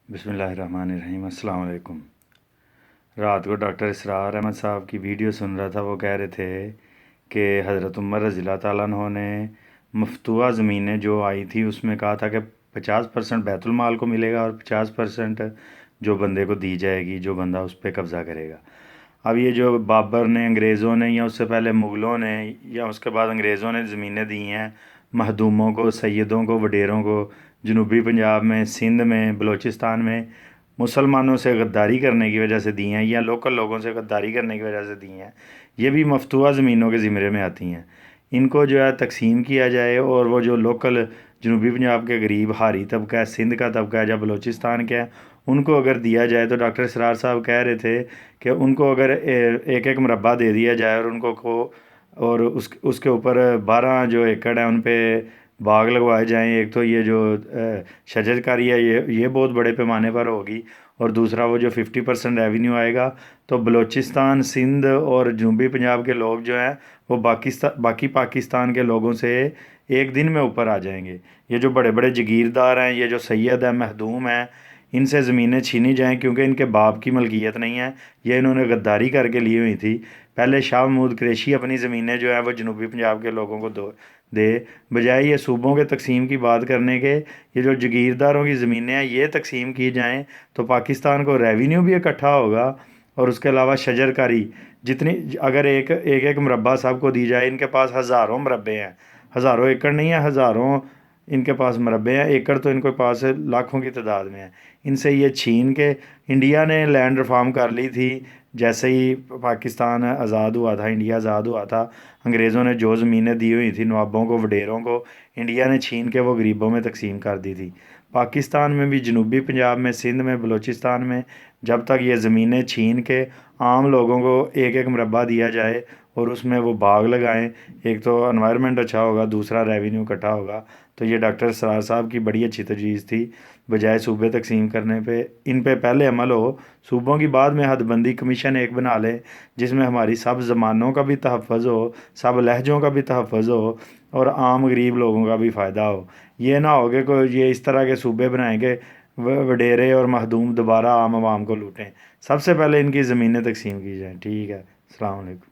बिस्मिल्लाहिर्रहमानिर्रहीम। अस्सलाम वालेकुम। रात को डॉक्टर इसरार अहमद साहब की वीडियो सुन रहा था। वो कह रहे थे कि हज़रत उमर रज़ियल्लाहु ताला अन्हो ने मफतूआ ज़मीनें जो आई थी उसमें कहा था कि 50% बैतुल माल को मिलेगा और 50% जो बंदे को दी जाएगी, जो बंदा उस पर कब्ज़ा करेगा। अब ये जो बाबर ने, अंग्रेज़ों ने, या उससे पहले मुग़लों ने, या उसके बाद अंग्रेज़ों ने ज़मीनें दी हैं महदूमों को, सैयदों को, वडेरों को, जनूबी पंजाब में, सिंध में, बलूचिस्तान में मुसलमानों से गद्दारी करने की वजह से दी हैं, या लोकल लोगों से गद्दारी करने की वजह से दी हैं। ये भी मफतूआ ज़मीनों के ज़िम्मे में आती हैं। इनको जो है तकसीम किया जाए, और वो जो लोकल जनूबी पंजाब के गरीब हारी तबका है, सिंध का तबका है, या बलूचिस्तान के है, उनको अगर दिया जाए तो डॉक्टर इसरार साहब कह रहे थे कि उनको अगर एक एक मुरब्बा दे दिया जाए और उनको को और उसके ऊपर 12 जो एकड़ हैं उन पे बाग लगवाए जाएं। एक तो ये जो शजरकारी है ये बहुत बड़े पैमाने पर होगी, और दूसरा वो जो 50% रेवेन्यू आएगा तो बलूचिस्तान, सिंध और जनूबी पंजाब के लोग जो हैं वो बाकी पाकिस्तान के लोगों से एक दिन में ऊपर आ जाएंगे। ये जो बड़े बड़े जागीरदार हैं, ये जो सैयद हैं, महदूम हैं, इनसे ज़मीनें छीनी जाएं क्योंकि इनके बाप की मलकियत नहीं है। ये इन्होंने गद्दारी करके ली हुई थी। पहले शाह महमूद कुरैशी अपनी ज़मीनें जो है वो जनूबी पंजाब के लोगों को दे, बजाय ये सूबों के तकसीम की बात करने के, ये जो जागीरदारों की ज़मीनें हैं ये तकसीम की जाएं तो पाकिस्तान को रेवेन्यू भी इकट्ठा होगा। और उसके अलावा शजरकारी जितनी, अगर एक एक मुरब्बा साहब को दी जाए, इनके पास हज़ारों मुरब्बे हैं, हज़ारों एकड़ नहीं है, हज़ारों इनके पास मुरब्बे हैं। एकड़ तो इनके पास लाखों की तादाद में है। इनसे ये छीन के, इंडिया ने लैंड रिफॉर्म कर ली थी जैसे ही पाकिस्तान आज़ाद हुआ था, इंडिया आज़ाद हुआ था। अंग्रेज़ों ने जो ज़मीनें दी हुई थी नवाबों को, वडेरों को, इंडिया ने छीन के वो गरीबों में तकसीम कर दी थी। पाकिस्तान में भी जनूबी पंजाब में, सिंध में, बलूचिस्तान में जब तक ये ज़मीनें छीन के आम लोगों को एक एक मुरब्बा दिया जाए और उसमें वो बाग लगाएं, एक तो एनवायरनमेंट अच्छा होगा, दूसरा रेवेन्यू इकट्ठा होगा। तो ये डॉक्टर सरार साहब की बड़ी अच्छी तजवीज़ थी। बजाय सूबे तकसीम करने पे इन पे पहले अमल हो, सूबों की बाद में हदबंदी कमीशन एक बना लें जिसमें हमारी सब ज़मानों का भी तहफ़्फ़ुज़ हो, सब लहजों का भी तहफ़्फ़ुज़ हो, और आम गरीब लोगों का भी फ़ायदा हो। ये ना हो कि कोई ये इस तरह के सूबे बनाएंगे वडेरे और महदूम दोबारा आम आवाम को लूटें। सबसे पहले इनकी ज़मीनें तकसीम की जाएँ। ठीक है, अस्सलाम वालेकुम।